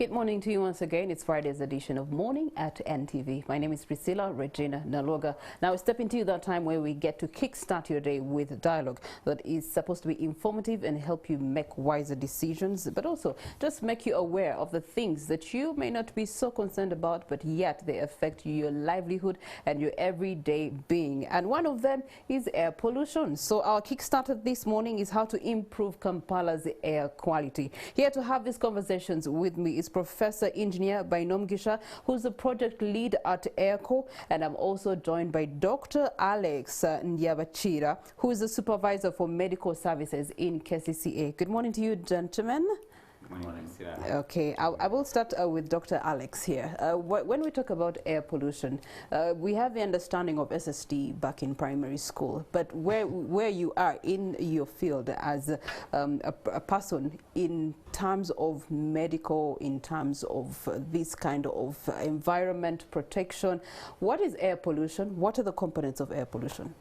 Good morning to you once again. It's Friday's edition of Morning at NTV. My name is Priscilla Regina Naloga. Now, step into that time where we get to kickstart your day with dialogue that is supposed to be informative and help you make wiser decisions, but also just make you aware of the things that you may not be so concerned about, but yet they affect your livelihood and your everyday being. And one of them is air pollution. So our kickstarter this morning is how to improve Kampala's air quality. Here to have these conversations with me is Professor Engineer Bainomgisha, who's the project lead at AirCo, and I'm also joined by Dr. Alex Ndiabachira, who is the supervisor for medical services in KCCA. Good morning to you, gentlemen. Good morning, Sarah. Okay, I will start with Dr. Alex here. When we talk about air pollution, we have the understanding of SST back in primary school, but where you are in your field as a person in terms of medical, in terms of this kind of environment protection, what is air pollution? What are the components of air pollution?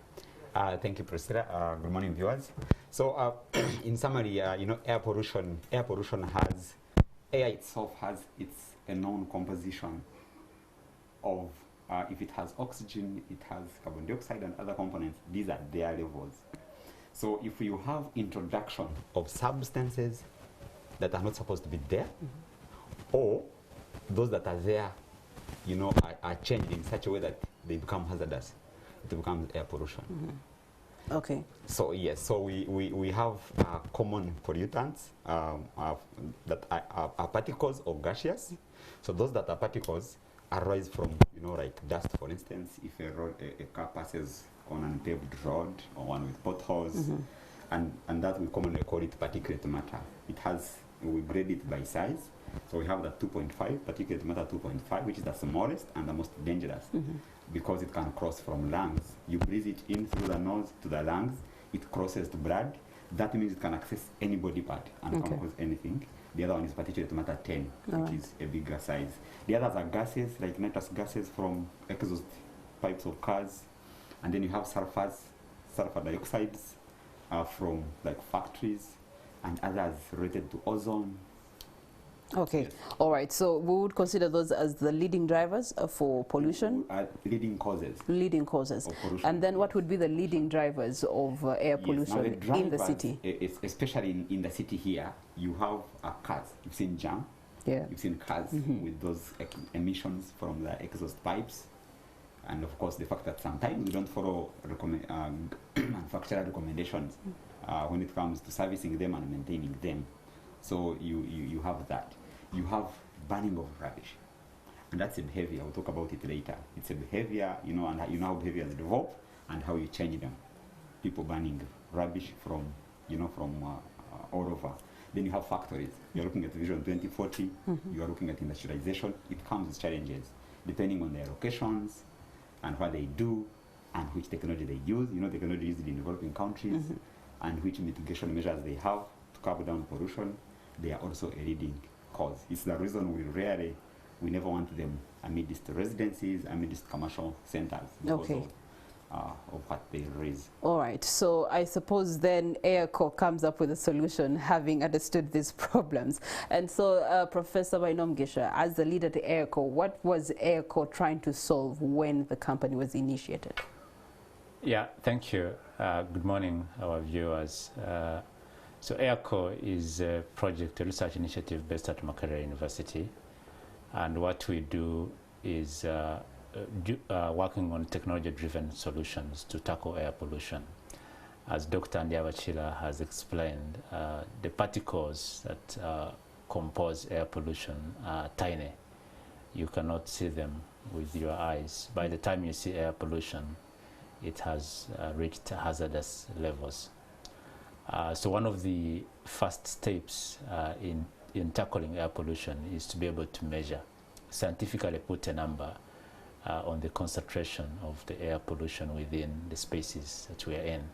Thank you, Priscilla. Good morning, viewers. So, in summary, air pollution has, air itself has a known composition of, if it has oxygen, it has carbon dioxide and other components. These are their levels. So, if you have introduction of substances that are not supposed to be there, or those that are there, are changed in such a way that they become hazardous, it becomes air pollution. Okay. So yes, so we have common pollutants that are particles or gaseous. So those that are particles arise from, like dust, for instance, if a car passes on an unpaved road or one with potholes, and that we commonly call it particulate matter. We grade it by size. So we have the 2.5, particulate matter 2.5, which is the smallest and the most dangerous, because it can cross from lungs. You breathe it in through the nose to the lungs, it crosses the blood. That means it can access any body part and can cause anything. The other one is particulate matter 10, which is a bigger size. The others are gases, like nitrous gases from exhaust pipes of cars. And then you have sulfur dioxides from like factories, and others related to ozone. Okay, yes. All right. So we would consider those as the leading drivers for pollution? Leading causes. Leading causes. Of pollution. And then what would be the leading drivers of air pollution in the city? Especially in the city here, you have cars. You've seen jam. Yeah. You've seen cars with those emissions from the exhaust pipes. And of course, the fact that sometimes we don't follow manufacturer recommendations when it comes to servicing them and maintaining them. So you have that. You have burning of rubbish. And that's a behavior. We'll talk about it later. It's a behavior, and how behaviors develop and how you change them. People burning rubbish from all over. Then you have factories. You're looking at Vision 2040. You are looking at industrialization. It comes with challenges, depending on their locations and what they do and which technology they use. Technology used in developing countries and which mitigation measures they have to curb down pollution. They are also a leading cause. It's the reason we never want them amidst residencies, amidst commercial centers, because of what they raise. All right. So I suppose then AirCo comes up with a solution, having understood these problems. And so, Professor Bainomgisha, as the leader to AirCo, what was AirCo trying to solve when the company was initiated? Yeah, thank you. Good morning, our viewers. So AirCo is a project, a research initiative based at Makerere University. And what we do is working on technology-driven solutions to tackle air pollution. As Dr. Ndiabachira has explained, the particles that compose air pollution are tiny. You cannot see them with your eyes. By the time you see air pollution, it has reached hazardous levels. So one of the first steps in tackling air pollution is to be able to measure, scientifically put a number on the concentration of the air pollution within the spaces that we are in.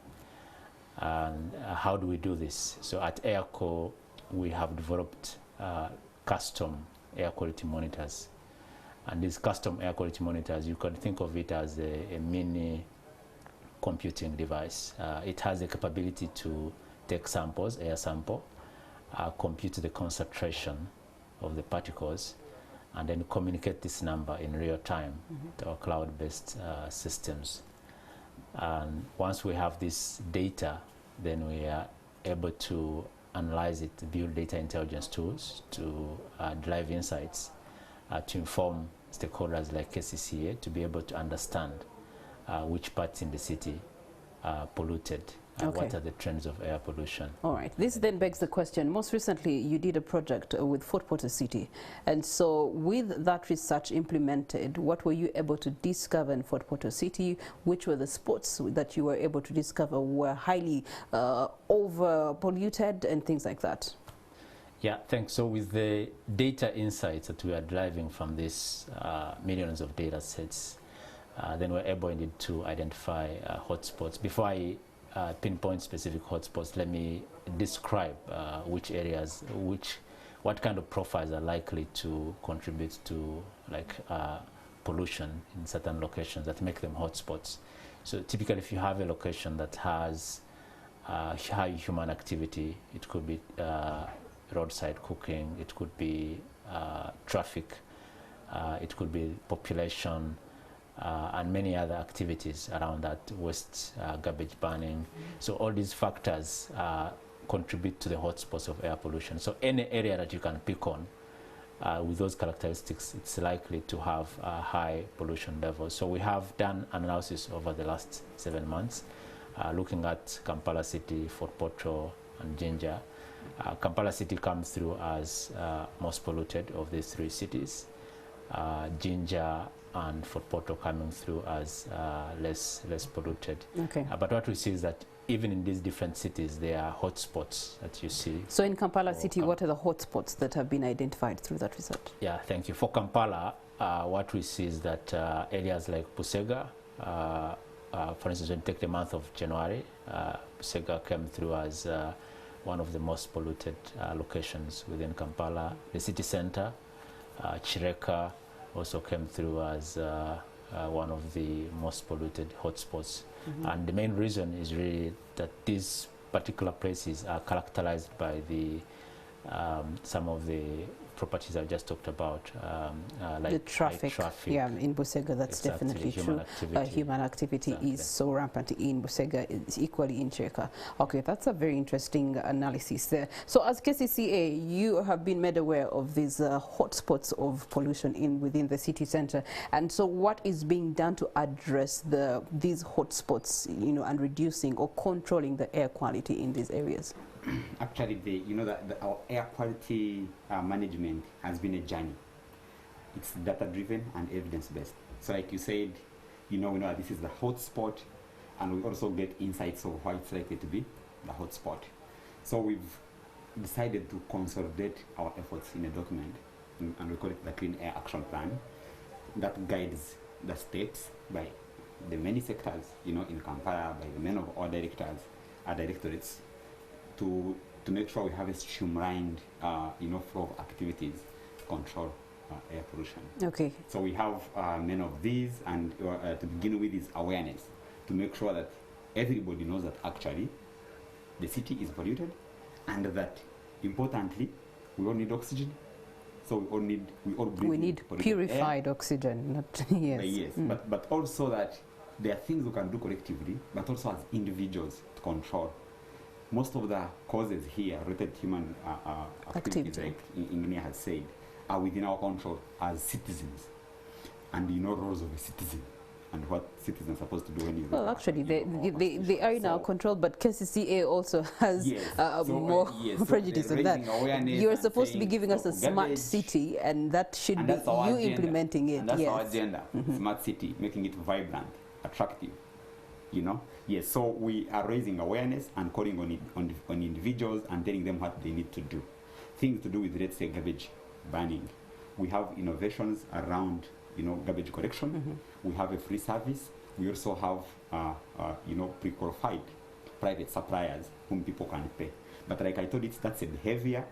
And how do we do this? So at AirCo, we have developed custom air quality monitors. And these custom air quality monitors, you can think of it as a mini computing device. It has the capability to take samples, air sample, compute the concentration of the particles, and then communicate this number in real time to our cloud-based systems. And once we have this data, then we are able to analyze it, to build data intelligence tools to drive insights, to inform stakeholders like KCCA to be able to understand which parts in the city are polluted. What are the trends of air pollution? All right. This then begs the question. Most recently, you did a project with Fort Portal City. And so with that research implemented, what were you able to discover in Fort Portal City? Which were the spots that you were able to discover were highly over-polluted and things like that? Yeah, thanks. So with the data insights that we are deriving from these millions of data sets, then we're able indeed to identify hotspots. Before I pinpoint specific hotspots, let me describe which areas, what kind of profiles are likely to contribute to pollution in certain locations that make them hotspots. So typically if you have a location that has high human activity, it could be roadside cooking, it could be traffic, it could be population, and many other activities around that, waste, garbage burning. So all these factors contribute to the hotspots of air pollution. So any area that you can pick on with those characteristics, it's likely to have high pollution levels. So we have done analysis over the last 7 months, looking at Kampala City, Fort Portal, and Jinja. Kampala City comes through as most polluted of these 3 cities. Jinja and Fort Portal coming through as less polluted. Okay. But what we see is that even in these different cities, there are hotspots that you see. So in Kampala City, what are the hotspots that have been identified through that research? Yeah, thank you. For Kampala, what we see is that areas like Busega, for instance, when you take the month of January, Busega came through as one of the most polluted locations within Kampala. The city center, Chireka, also came through as one of the most polluted hotspots. And the main reason is really that these particular places are characterized by the some of the properties I just talked about, like the traffic. Yeah, in Busega, that's exactly, definitely human true. activity. Human activity Exactly. is so rampant in Busega, it's equally in Chireka. Okay, that's a very interesting analysis there. So as KCCA, you have been made aware of these hotspots of pollution within the city center. And so what is being done to address these hotspots, and reducing or controlling the air quality in these areas? Actually, our air quality management has been a journey. It's data-driven and evidence-based. So like you said, we know that this is the hotspot, and we also get insights of why it's likely to be the hotspot. So we've decided to consolidate our efforts in a document, and we call it the Clean Air Action Plan, that guides the states by the many sectors, in Kampala, by the many of our directorates, to make sure we have a streamlined, flow of activities to control air pollution. Okay. So we have many of these, and to begin with is awareness, to make sure that everybody knows that actually the city is polluted, and that importantly, we all need oxygen. So we all breathe purified oxygen, not yes. Yes, but also that there are things we can do collectively, but also as individuals to control. Most of the causes here related to human activities, like Engineer has said, are within our control as citizens. And roles of a citizen and what citizens are supposed to do when you... Well, actually, they are in our control, but KCCA also has more prejudice than that. You're supposed to be giving us a smart city, and that should be you implementing it. And that's our agenda, smart city, making it vibrant, attractive. Yes, so we are raising awareness and calling on individuals and telling them what they need to do. Things to do with, let's say, garbage burning. We have innovations around, garbage collection. We have a free service. We also have, pre-qualified private suppliers whom people can pay. But like I told you, that's a behavior.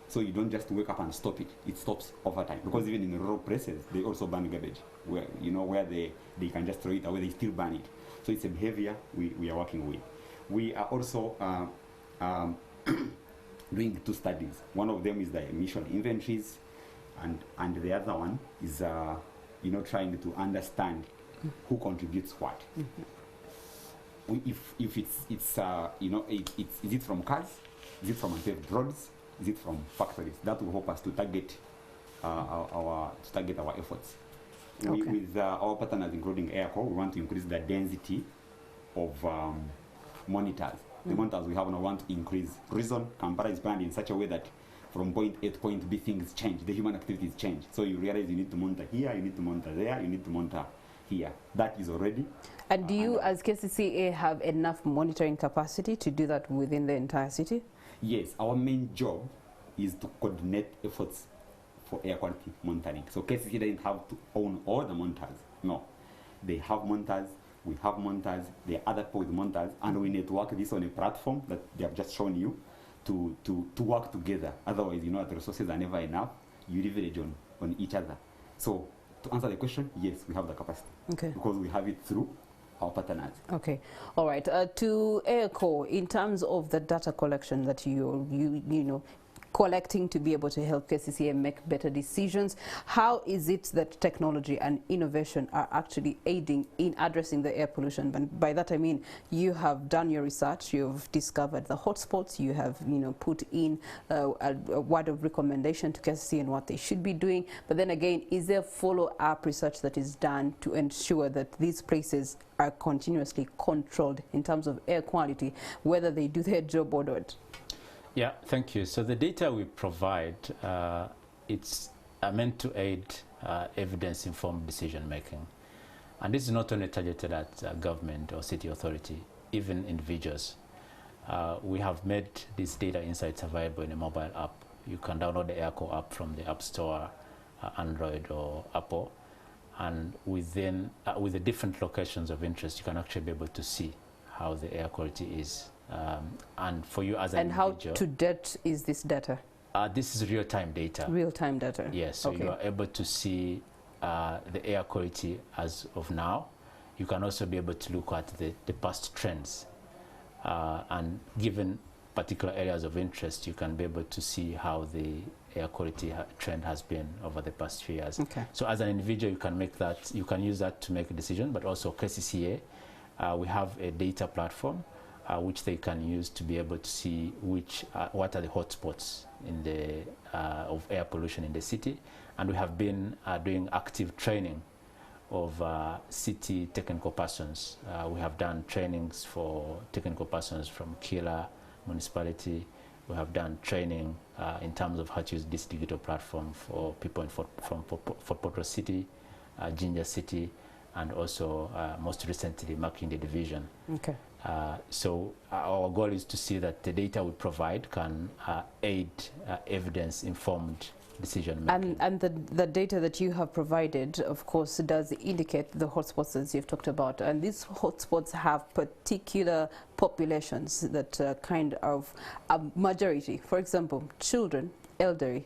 So you don't just wake up and stop it. It stops over time. Because even in rural places, they also burn garbage. Where, where they can just throw it away, they still burn it. So it's a behavior we are working with. We are also doing 2 studies. One of them is the emission inventories, and the other one is trying to understand who contributes what. If it's is it from cars, is it from unpaved roads, is it from factories? That will help us to target our efforts. Okay. With our partners, including AirCo, we want to increase the density of monitors. The monitors we have now want to increase. Reason, Kampala is planned in such a way that from point A to point B, things change. The human activities change. So you realize you need to monitor here, you need to monitor there, you need to monitor here. That is already. And do you, as KCCA, have enough monitoring capacity to do that within the entire city? Yes, our main job is to coordinate efforts for air quality monitoring. So KCCA doesn't have to own all the monitors. No, they have monitors. We have monitors. There are other people with monitors, and we network this on a platform that they have just shown you to work together. Otherwise, the resources are never enough. You leverage on each other. So to answer the question, yes, we have the capacity. Okay. Because we have it through our partners. Okay. All right. To AirCo, in terms of the data collection that you collecting to be able to help KCCA make better decisions, how is it that technology and innovation are actually aiding in addressing the air pollution? And by that I mean you have done your research, you've discovered the hotspots, you have put in a word of recommendation to KCCA and what they should be doing. But then again, is there follow-up research that is done to ensure that these places are continuously controlled in terms of air quality, whether they do their job or not? Yeah, thank you. So the data we provide, it's meant to aid evidence-informed decision-making. And this is not only targeted at government or city authority, even individuals. We have made these data insights available in a mobile app. You can download the AirCo app from the App Store, Android or Apple. And within, with the different locations of interest, you can actually be able to see how the air quality is. And for you as an individual. And how to date is this data? This is real-time data. Real-time data. Yes, so you are able to see the air quality as of now. You can also be able to look at the past trends. And given particular areas of interest, you can be able to see how the air quality trend has been over the past few years. Okay. So as an individual, you can make that, you can use that to make a decision, but also KCCA, we have a data platform which they can use to be able to see what are the hotspots in the of air pollution in the city, and we have been doing active training of city technical persons. We have done trainings for technical persons from Kila municipality. We have done training in terms of how to use this digital platform for people from Fort Portal City, Jinja City, and also most recently Makinde Division. Okay. So our goal is to see that the data we provide can aid evidence-informed decision making. And the data that you have provided, of course, does indicate the hotspots as you've talked about. And these hotspots have particular populations that kind of a majority. For example, children, elderly,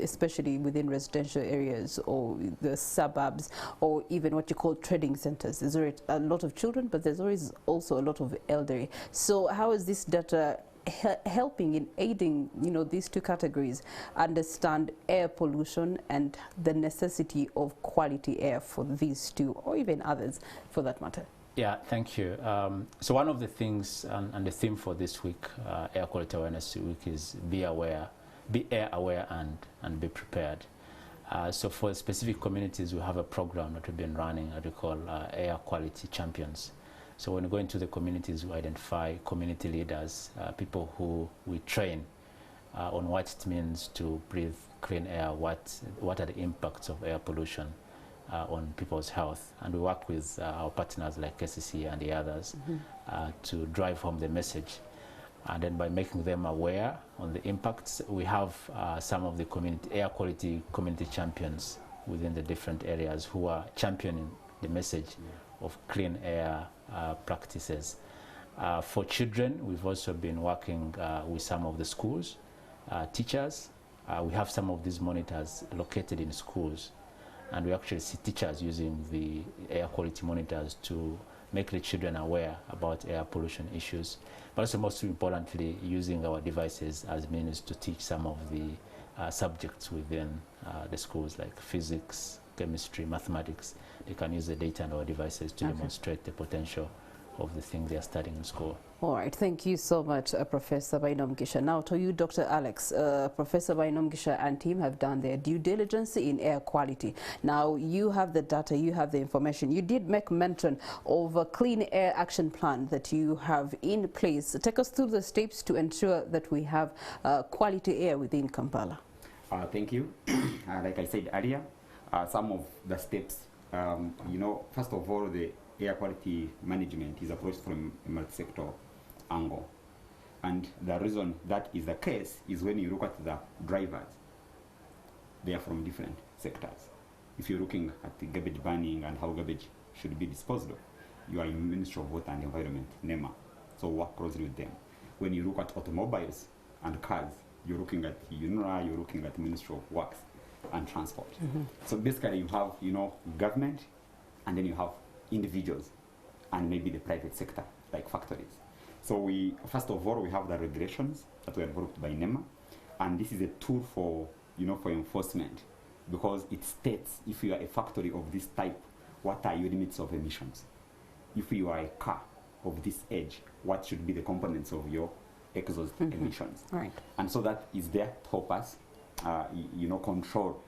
especially within residential areas or the suburbs, or even what you call trading centers. There's already a lot of children, but there's always also a lot of elderly. So how is this data helping in aiding, these two categories understand air pollution and the necessity of quality air for these two, or even others for that matter? Yeah, thank you. So one of the things and the theme for this week, Air Quality Awareness Week, is be aware. Be air aware and be prepared. So for specific communities, we have a program that we've been running that we call Air Quality Champions. So when we go into the communities, we identify community leaders, people who we train on what it means to breathe clean air, what are the impacts of air pollution on people's health. And we work with our partners like KCC and the others to drive home the message. And then by making them aware on the impacts, we have some of the air quality community champions within the different areas who are championing the message of clean air practices. For children, we've also been working with some of the schools, teachers. We have some of these monitors located in schools, and we actually see teachers using the air quality monitors to make the children aware about air pollution issues, but also most importantly using our devices as means to teach some of the subjects within the schools, like physics, chemistry, mathematics. They can use the data and our devices to demonstrate the potential of the things they are studying in school. All right, thank you so much, Professor Bainomgisha. Now to you, Dr. Alex. Professor Bainomgisha and team have done their due diligence in air quality. Now you have the data, you have the information. You did make mention of a clean air action plan that you have in place. Take us through the steps to ensure that we have quality air within Kampala. Thank you. Like I said earlier, some of the steps, you know, first of all, the air quality management is approached from a multi-sector angle. And the reason that is the case is when you look at the drivers, they are from different sectors. If you're looking at the garbage burning and how garbage should be disposed of, you are in Ministry of Water and Environment, NEMA, so work closely with them. When you look at automobiles and cars, you're looking at UNRA, you're looking at Ministry of Works and Transport. So basically you have, you know, government, and then you have individuals and maybe the private sector like factories. So we, first of all, we have the regulations that were developed by NEMA, and this is a tool for, you know, for enforcement, because it states if you are a factory of this type, what are your limits of emissions? If you are a car of this age, what should be the components of your exhaust emissions? Right. And so that is there to help us, you know, control.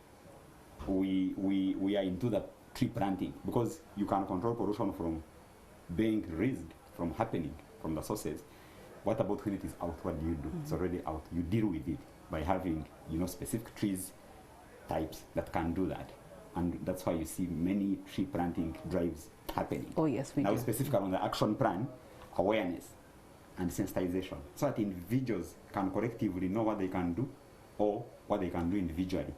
We are into the tree planting, because you can control pollution from being raised, from happening, from the sources. What about when it is out? What do you do? It's already out. You deal with it by having, you know, specific trees types that can do that. And that's why you see many tree planting drives happening. Oh yes, we now do. Specifically on the action plan, awareness and sensitization, so that individuals can collectively know what they can do or what they can do individually.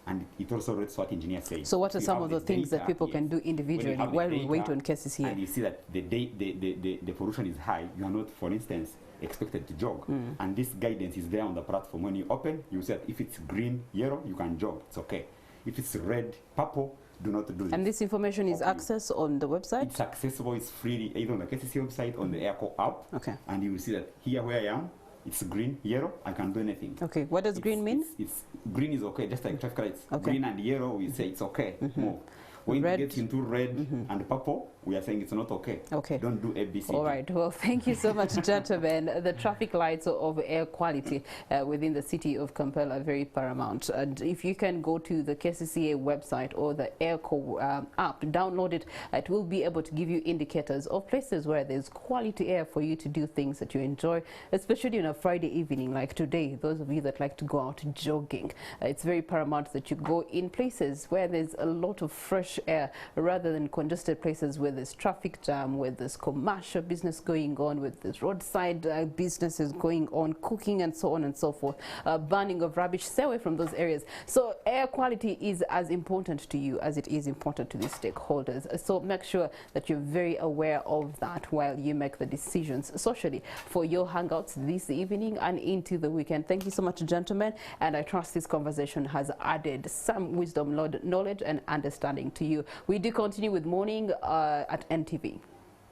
And it also relates what engineers say. So what are some of the things that people can do individually while we wait on cases here? And you see that the pollution is high, you are not, for instance, expected to jog. And this guidance is there on the platform. When you open, you see that if it's green, yellow, you can jog. It's okay. If it's red, purple, do not do this. And this information is accessed on the website? It's accessible, it's freely, either on the KCC website, on the Airco app. Okay. And you will see that here where I am, it's green, yellow, I can do anything. Okay, what does green mean? It's green is okay, just like traffic lights. Okay. Green and yellow, we say it's okay, move. When Red. it gets into red and purple, we are saying it's not okay. Okay. Don't do ABC. All right. Well, thank you so much, gentlemen. The traffic lights of air quality within the city of Kampala are very paramount. And if you can go to the KCCA website or the Airco app, download it, it will be able to give you indicators of places where there's quality air for you to do things that you enjoy, especially on a Friday evening like today. Those of you that like to go out jogging, it's very paramount that you go in places where there's a lot of fresh air rather than congested places where there's traffic jam, where there's commercial business going on, with this roadside businesses going on, cooking and so on and so forth, burning of rubbish. Stay away from those areas. So air quality is as important to you as it is important to the stakeholders. So make sure that you're very aware of that while you make the decisions socially for your hangouts this evening and into the weekend. Thank you so much, gentlemen, and I trust this conversation has added some wisdom, knowledge and understanding to you. We do continue with Morning at NTV.